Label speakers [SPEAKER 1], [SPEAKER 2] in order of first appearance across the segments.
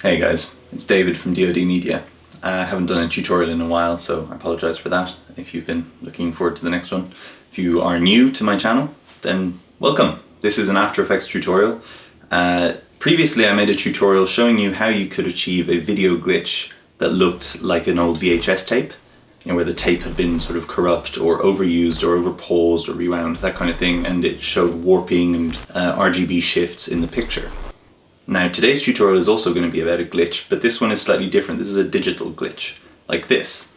[SPEAKER 1] Hey guys, it's David from DoD Media. I haven't done a tutorial in a while, so I apologise for that if you've been looking forward to the next one. If you are new to my channel, then welcome. This is an After Effects tutorial. Previously I made a tutorial showing you how you could achieve a video glitch that looked like an old VHS tape, where the tape had been sort of corrupt or overused or overpaused or rewound, that kind of thing, and it showed warping and RGB shifts in the picture. Now today's tutorial is also going to be about a glitch, but this one is slightly different. This is a digital glitch, like this.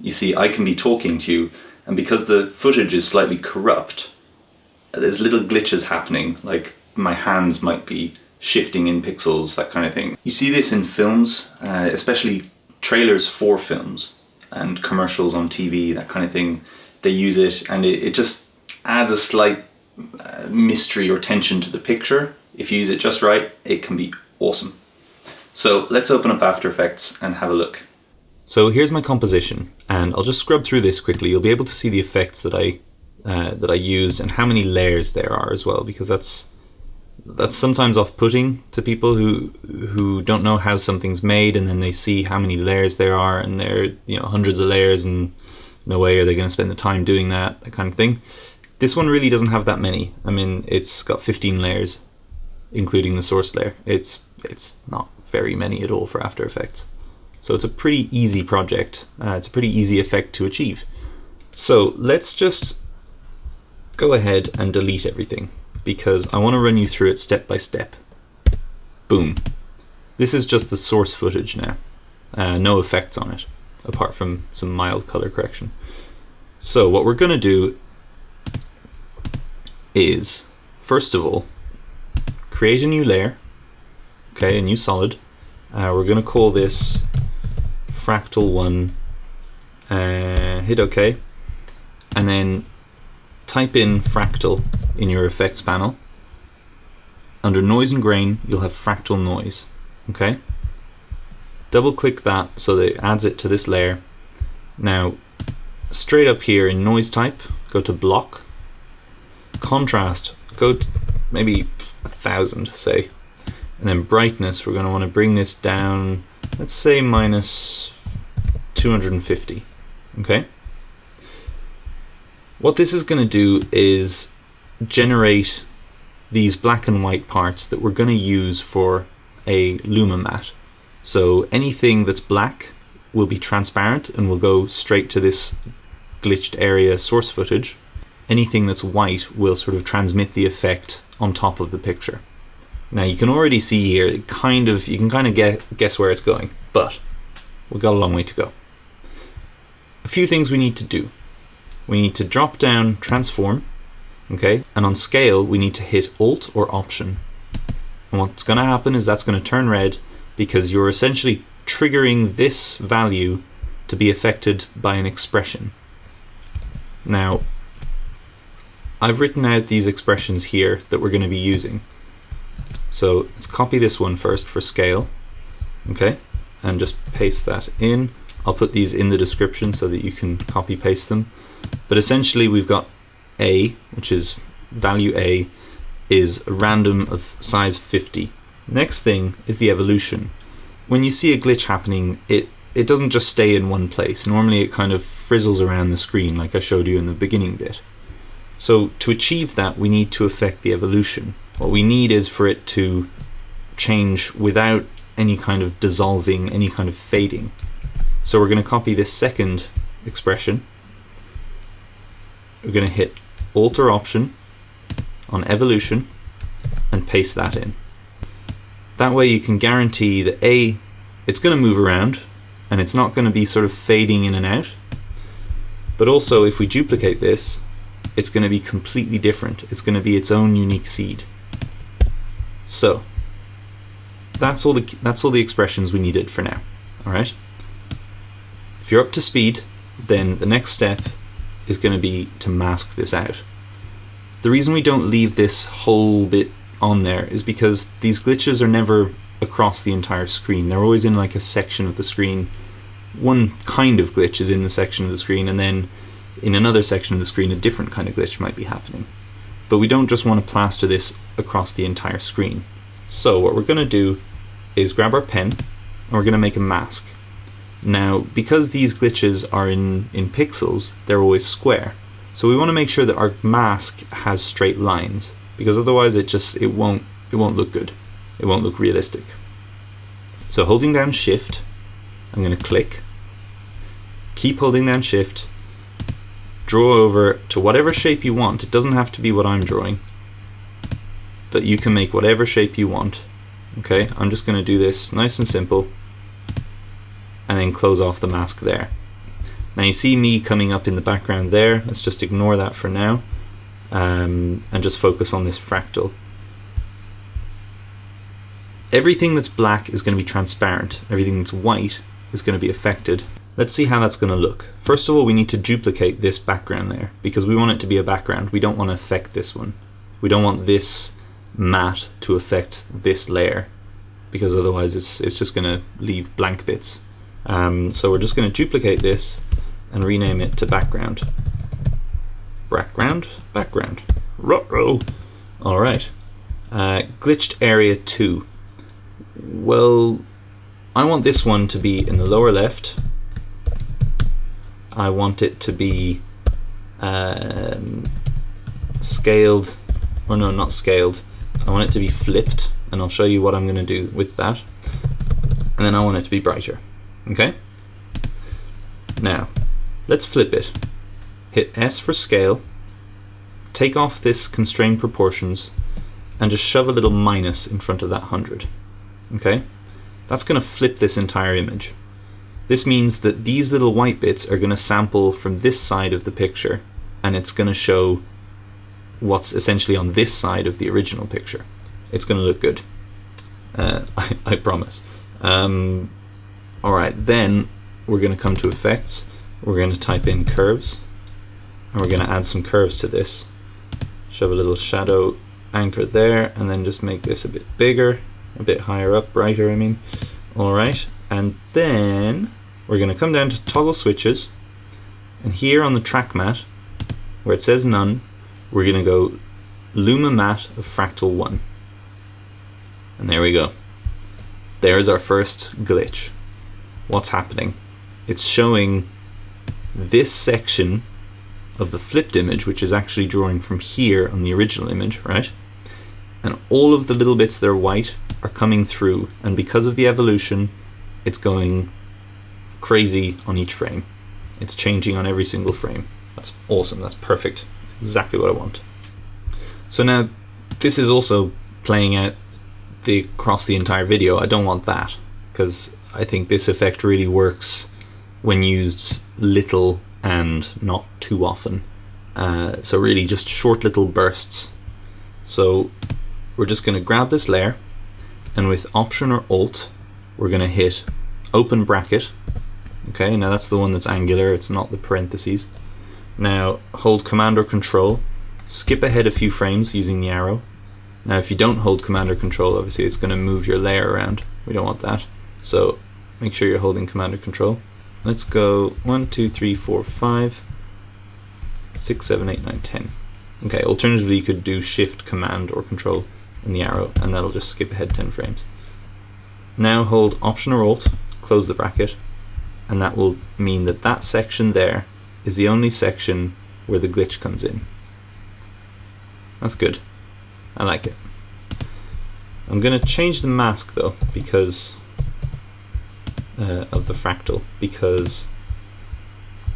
[SPEAKER 1] You see, I can be talking to you, and because the footage is slightly corrupt, there's little glitches happening, like my hands might be shifting in pixels, that kind of thing. You see this in films, especially trailers for films and commercials on TV, that kind of thing. They use it, and it just adds a slight mystery or tension to the picture. If you use it just right, it can be awesome. So let's open up After Effects and have a look. So here's my composition, and I'll just scrub through this quickly. You'll be able to see the effects that I used and how many layers there are as well, because that's sometimes off-putting to people who don't know how something's made, and then they see how many layers there are, and they're hundreds of layers, and no way are they going to spend the time doing that kind of thing. This one really doesn't have that many. I mean, it's got 15 layers, including the source layer. It's not very many at all for After Effects. So it's a pretty easy project. It's a pretty easy effect to achieve. So let's just go ahead and delete everything, because I want to run you through it step by step. Boom. This is just the source footage now. No effects on it, apart from some mild color correction. So what we're going to do is, first of all, create a new layer, okay, a new solid. We're going to call this fractal 1, hit OK, and then type in fractal in your effects panel. Under noise and grain, you'll have fractal noise, okay? Double click that so that it adds it to this layer. Now, straight up here in noise type, go to block, contrast, go to maybe 1000, say, and then brightness, we're going to want to bring this down, let's say minus 250, okay? What this is going to do is generate these black and white parts that we're going to use for a Luma matte. So anything that's black will be transparent and will go straight to this glitched area source footage. Anything that's white will sort of transmit the effect on top of the picture. Now you can already see here, you can kind of guess where it's going, but we've got a long way to go. A few things we need to do. We need to drop down transform, okay, and on scale we need to hit Alt or Option. And what's going to happen is that's going to turn red, because you're essentially triggering this value to be affected by an expression. Now, I've written out these expressions here that we're going to be using. So let's copy this one first for scale, okay, and just paste that in. I'll put these in the description so that you can copy paste them. But essentially we've got A, which is value A, is a random of size 50. Next thing is the evolution. When you see a glitch happening, it doesn't just stay in one place. Normally it kind of frizzles around the screen like I showed you in the beginning bit. So to achieve that, we need to affect the evolution. What we need is for it to change without any kind of dissolving, any kind of fading. So we're going to copy this second expression. We're going to hit Alt or Option on evolution and paste that in. That way you can guarantee that A, it's going to move around and it's not going to be sort of fading in and out. But also if we duplicate this, it's going to be completely different. It's going to be its own unique seed. So that's all the expressions we needed for now. All right. If you're up to speed, then the next step is going to be to mask this out. The reason we don't leave this whole bit on there is because these glitches are never across the entire screen. They're always in like a section of the screen. One kind of glitch is in the section of the screen, and then in another section of the screen a different kind of glitch might be happening. But we don't just want to plaster this across the entire screen. So what we're going to do is grab our pen and we're going to make a mask. Now, because these glitches are in pixels, they're always square. So we want to make sure that our mask has straight lines, because otherwise it won't look good. It won't look realistic. So holding down Shift, I'm going to click, keep holding down Shift, draw over to whatever shape you want. It doesn't have to be what I'm drawing, but you can make whatever shape you want. Okay, I'm just going to do this nice and simple, and then close off the mask there. Now you see me coming up in the background there. Let's just ignore that for now, and just focus on this fractal. Everything that's black is going to be transparent. Everything that's white is going to be affected. Let's see how that's going to look. First of all, we need to duplicate this background there, because we want it to be a background. We don't want to affect this one. We don't want this matte to affect this layer, because otherwise it's just going to leave blank bits. So we're just going to duplicate this and rename it to background. Background. Ruh-roh. All right. Glitched area 2. Well, I want this one to be in the lower left. I want it to be scaled, or no, not scaled. I want it to be flipped, and I'll show you what I'm going to do with that. And then I want it to be brighter. Okay? Now, let's flip it. Hit S for scale, take off this constrained proportions, and just shove a little minus in front of that 100. Okay? That's going to flip this entire image. This means that these little white bits are going to sample from this side of the picture, and it's going to show what's essentially on this side of the original picture. It's going to look good. I promise. Alright, then we're going to come to effects. We're going to type in curves, and we're going to add some curves to this. Shove a little shadow anchor there, and then just make this a bit bigger, a bit higher up, brighter I mean. Alright, and then we're going to come down to toggle switches, and here on the track mat, where it says none, we're going to go Luma Matte of Fractal 1. And there we go. There's our first glitch. What's happening? It's showing this section of the flipped image, which is actually drawing from here on the original image, right? And all of the little bits that are white are coming through, and because of the evolution, it's going crazy on each frame. It's changing on every single frame. That's awesome. That's perfect. That's exactly what I want. So now this is also playing out across the entire video. I don't want that, because I think this effect really works when used little and not too often. So really just short little bursts. So we're just going to grab this layer, and with Option or Alt, we're going to hit open bracket. Okay, now that's the one that's angular, it's not the parentheses. Now hold Command or Control, skip ahead a few frames using the arrow. Now if you don't hold Command or Control, obviously it's going to move your layer around. We don't want that. So make sure you're holding Command or Control. Let's go 1, 2, 3, 4, 5, 6, 7, 8, 9, 10. Okay, alternatively you could do Shift, Command or Control in the arrow, and that'll just skip ahead 10 frames. Now hold Option or Alt, close the bracket, and that will mean that that section there is the only section where the glitch comes in. That's good. I like it. I'm going to change the mask though, because of the fractal, because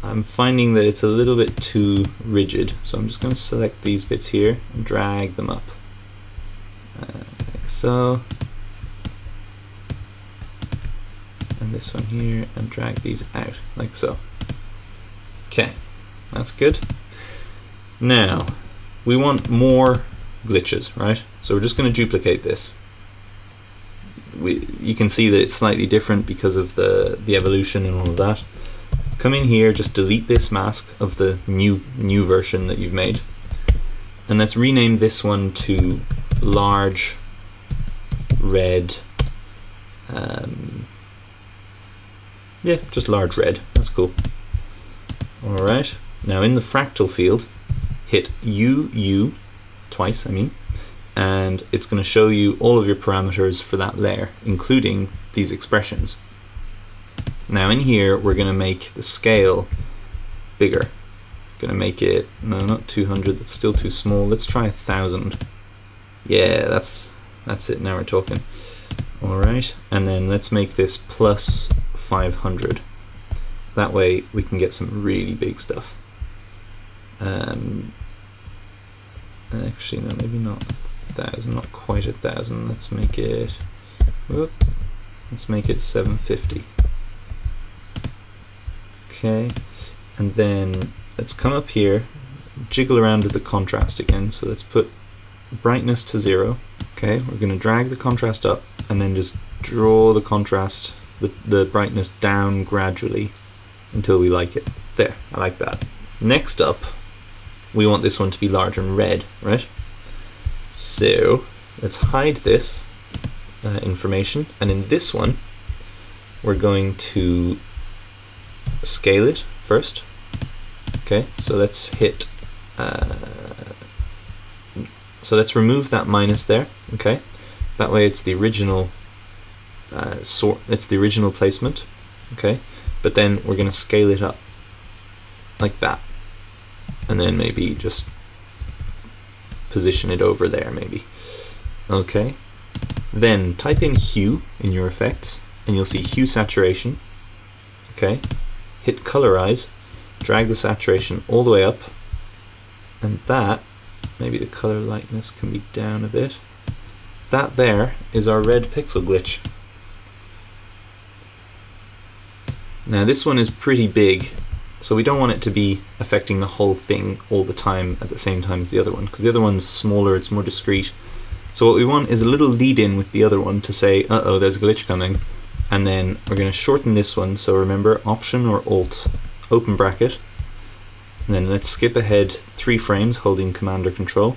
[SPEAKER 1] I'm finding that it's a little bit too rigid. So I'm just going to select these bits here and drag them up, like so, and this one here, and drag these out like so. Okay, that's good. Now we want more glitches, right? So we're just going to duplicate this. You can see that it's slightly different because of the evolution and all of that. Come in here, just delete this mask of the new version that you've made, and let's rename this one to large red. Yeah, just large red. That's cool. All right. Now in the fractal field, hit UU twice, and it's going to show you all of your parameters for that layer, including these expressions. Now in here we're going to make the scale bigger. Going to make it, no, not 200, that's still too small. Let's try 1000. Yeah, that's it, now we're talking. Alright, and then let's make this plus 500. That way we can get some really big stuff. Actually, no, maybe not 1000, not quite 1000. Let's make it, whoop, let's make it 750. Okay, and then let's come up here, jiggle around with the contrast again. So let's put brightness to 0. Okay, we're going to drag the contrast up and then just draw the contrast, the brightness down gradually until we like it. There, I like that. Next up, we want this one to be large and red, right? So let's hide this information, and in this one we're going to scale it first. Okay, so let's hit so let's remove that minus there. Okay, that way it's the original it's the original placement. Okay, but then we're going to scale it up like that, and then maybe just position it over there maybe. Okay, then type in hue in your effects and you'll see hue saturation. Okay, hit colorize, drag the saturation all the way up, and that, maybe the color lightness can be down a bit. That there is our red pixel glitch. Now this one is pretty big, so we don't want it to be affecting the whole thing all the time at the same time as the other one, because the other one's smaller, it's more discrete. So what we want is a little lead in with the other one to say, uh-oh, there's a glitch coming. And then we're going to shorten this one, so remember Option or Alt, open bracket, and then let's skip ahead 3 frames holding Command or Control,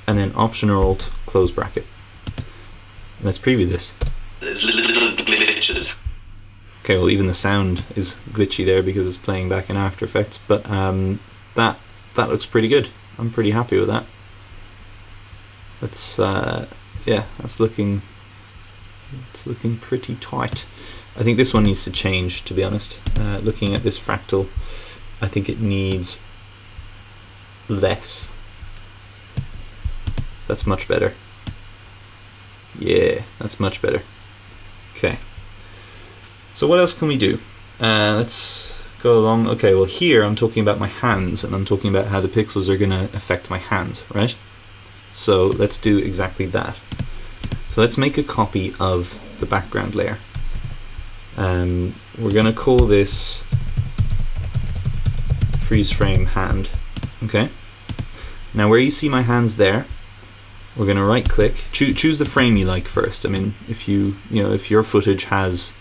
[SPEAKER 1] and then Option or Alt, close bracket. Let's preview this.
[SPEAKER 2] There's little glitches.
[SPEAKER 1] Okay, well even the sound is glitchy there because it's playing back in After Effects, but that looks pretty good. I'm pretty happy with that. That's yeah, it's looking pretty tight. I think this one needs to change, to be honest. Looking at this fractal, I think it needs less. That's much better. Yeah, that's much better. Okay. So what else can we do? Let's go along. Okay, well here I'm talking about my hands, and I'm talking about how the pixels are going to affect my hands, right? So let's do exactly that. So let's make a copy of the background layer. We're going to call this freeze frame hand. Okay. Now where you see my hands there, we're going to right click, choose the frame you like first. I mean, if if your footage has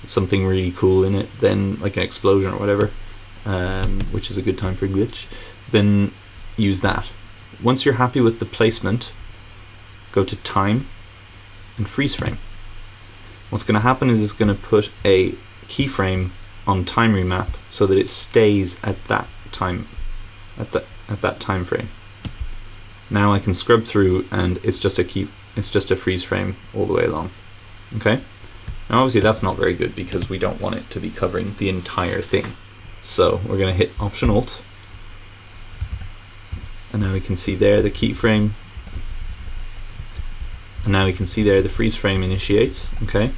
[SPEAKER 1] something really cool in it, then like an explosion or whatever, which is a good time for glitch, then use that. Once you're happy with the placement, go to time and freeze frame. What's going to happen is it's going to put a keyframe on time remap so that it stays at that time, at that time frame. Now I can scrub through and it's just a freeze frame all the way along. Okay. Now obviously that's not very good because we don't want it to be covering the entire thing. So we're going to hit Option Alt, and now we can see there the keyframe, and now we can see there the freeze frame initiates. Okay,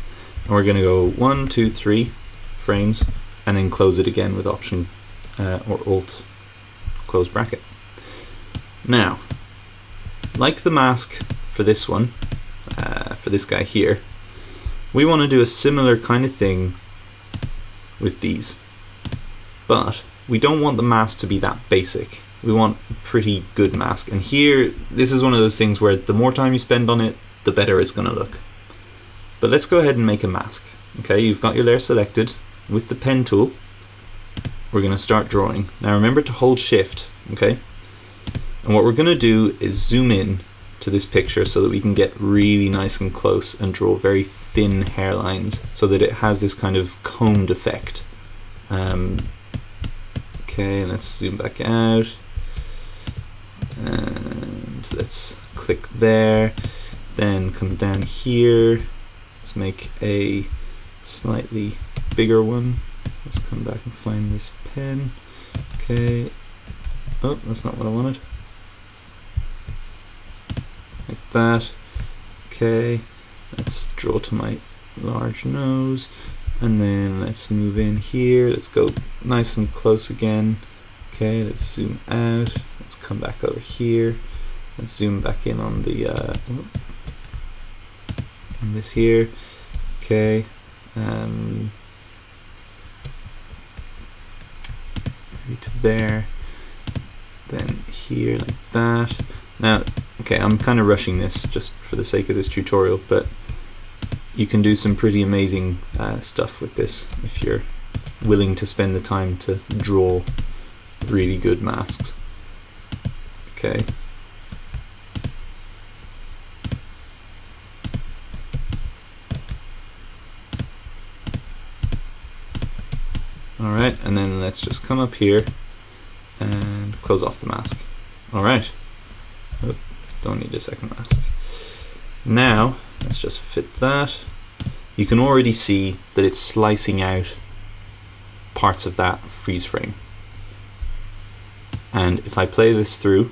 [SPEAKER 1] and we're going to go 1, 2, 3 frames and then close it again with Option or Alt, close bracket. Now, like the mask for this one, for this guy here, we want to do a similar kind of thing with these, but we don't want the mask to be that basic. We want a pretty good mask, and here this is one of those things where the more time you spend on it, the better it's going to look. But let's go ahead and make a mask. Okay, you've got your layer selected. With the pen tool, we're going to start drawing. Now remember to hold shift, okay? And what we're going to do is zoom in to this picture so that we can get really nice and close and draw very thin hairlines so that it has this kind of combed effect. Okay, let's zoom back out and let's click there, then come down here. Let's make a slightly bigger one. Let's come back and find this pen. Okay. Oh, that's not what I wanted. Like that. Okay. Let's draw to my large nose. And then let's move in here. Let's go nice and close again. Okay, let's zoom out. Let's come back over here. Let's zoom back in on the on this here. Okay. Maybe to there. Then here like that. Now, okay, I'm kind of rushing this just for the sake of this tutorial, but you can do some pretty amazing stuff with this if you're willing to spend the time to draw really good masks. Okay. Alright, and then let's just come up here and close off the mask. Alright. Oh, don't need a second mask. Now, let's just fit that. You can already see that it's slicing out parts of that freeze frame. And if I play this through,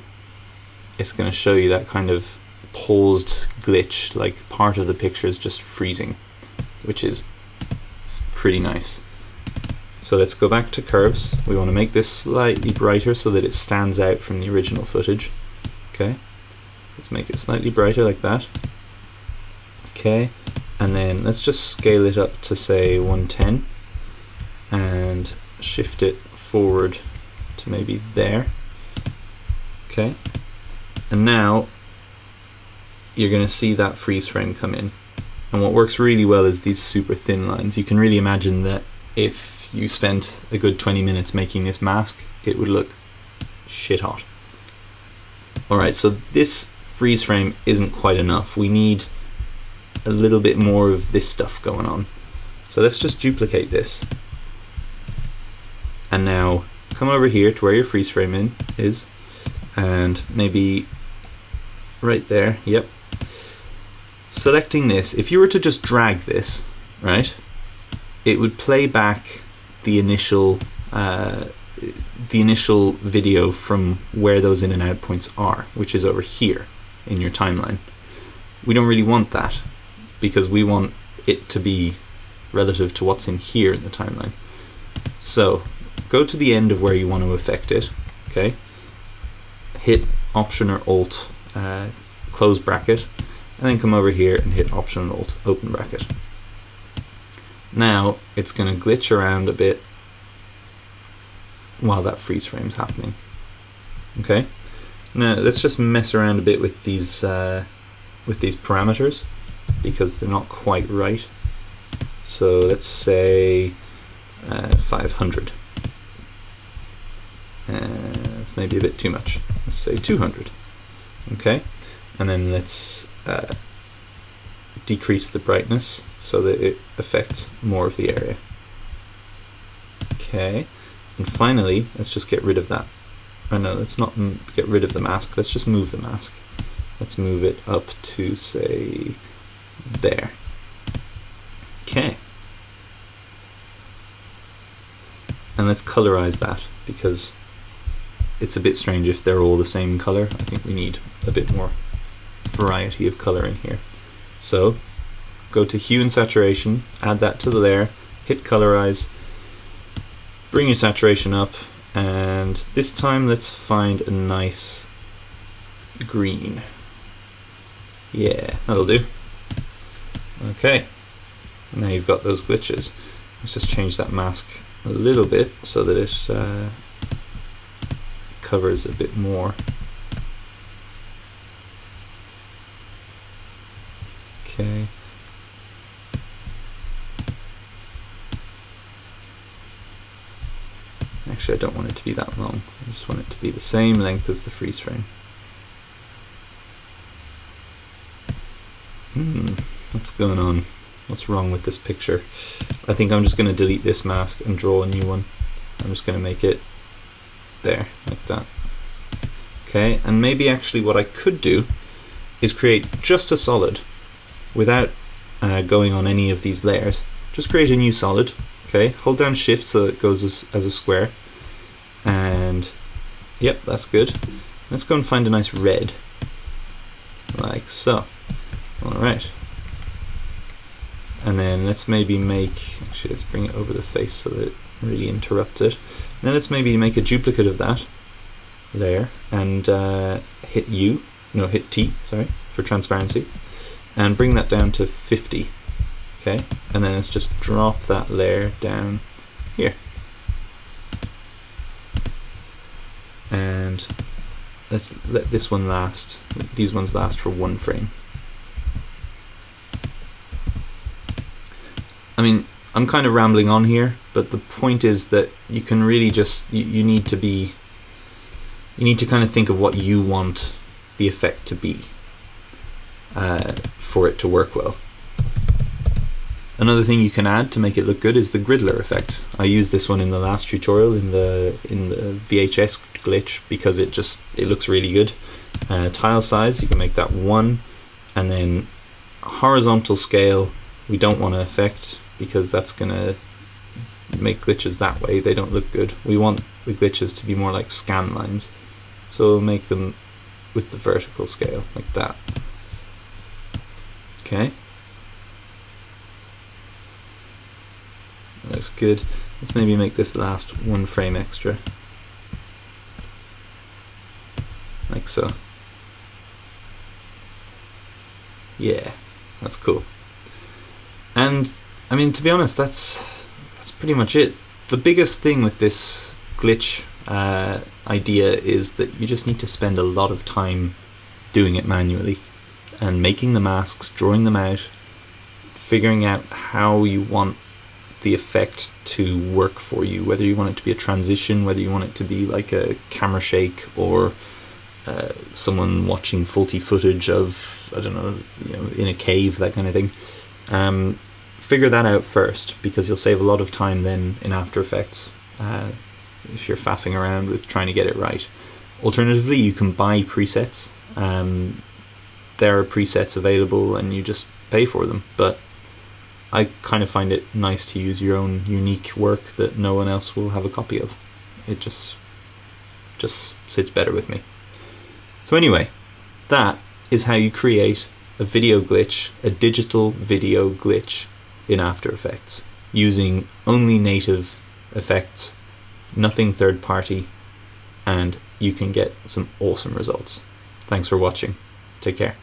[SPEAKER 1] it's going to show you that kind of paused glitch, like part of the picture is just freezing, which is pretty nice. So let's go back to curves. We want to make this slightly brighter so that it stands out from the original footage. Okay, let's make it slightly brighter like that. Okay, and then let's just scale it up to say 110 and shift it forward to maybe there. Okay, and now you're going to see that freeze frame come in. And what works really well is these super thin lines. You can really imagine that if you spent a good 20 minutes making this mask, it would look shit hot. Alright, so this freeze frame isn't quite enough. We need a little bit more of this stuff going on. So let's just duplicate this. And now come over here to where your freeze frame is, and maybe right there, yep. Selecting this, if you were to just drag this, right, it would play back the initial video from where those in and out points are, which is over here in your timeline. We don't really want that because we want it to be relative to what's in here in the timeline. So go to the end of where you want to affect it, okay? Hit Option or Alt, close bracket, and then come over here and hit Option and Alt, open bracket. Now it's going to glitch around a bit while that freeze frame's happening. Okay, now let's just mess around a bit with these parameters because they're not quite right. So let's say 500. That's maybe a bit too much. Let's say 200. Okay, and then let's decrease the brightness so that it affects more of the area. Okay, and finally, let's just get rid of that. Oh no, let's not get rid of the mask. Let's just move the mask. Let's move it up to say there. Okay. And let's colorize that because it's a bit strange if they're all the same color. I think we need a bit more variety of color in here. So go to hue and saturation, add that to the layer, hit colorize, bring your saturation up, and this time let's find a nice green. Yeah, that'll do. Okay, now you've got those glitches. Let's just change that mask a little bit so that it covers a bit more. Okay. Actually, I don't want it to be that long. I just want it to be the same length as the freeze frame. What's going on? What's wrong with this picture? I think I'm just going to delete this mask and draw a new one. I'm just going to make it there, like that. Okay, and maybe actually what I could do is create just a solid without going on any of these layers. Just create a new solid. Okay, hold down shift so it goes as a square, and yep, that's good. Let's go and find a nice red, like so. Alright, and then let's maybe make, actually let's bring it over the face so that it really interrupts it. And then let's maybe make a duplicate of that layer and hit T, sorry, for transparency, and bring that down to 50. Okay, and then let's just drop that layer down here, and let's let this one last, these ones last for 1 frame. I mean, I'm kind of rambling on here, but the point is that you can really just, you need to kind of think of what you want the effect to be for it to work well. Another thing you can add to make it look good is the griddler effect. I used this one in the last tutorial in the VHS glitch because it looks really good. Tile size, you can make that 1, and then horizontal scale we don't want to affect because that's gonna make glitches that way. They don't look good. We want the glitches to be more like scan lines, so we'll make them with the vertical scale like that. Okay. Looks good. Let's maybe make this last 1 frame extra, like so. Yeah, that's cool. And I mean, to be honest, that's pretty much it. The biggest thing with this glitch idea is that you just need to spend a lot of time doing it manually and making the masks, drawing them out, figuring out how you want the effect to work for you, whether you want it to be a transition, whether you want it to be like a camera shake, or someone watching faulty footage of, I don't know, in a cave, that kind of thing. Figure that out first, because you'll save a lot of time then in After Effects if you're faffing around with trying to get it right. Alternatively, you can buy presets. There are presets available and you just pay for them, but I kind of find it nice to use your own unique work that no one else will have a copy of. It just sits better with me. So anyway, that is how you create a video glitch, a digital video glitch in After Effects, using only native effects, nothing third party, and you can get some awesome results. Thanks for watching. Take care.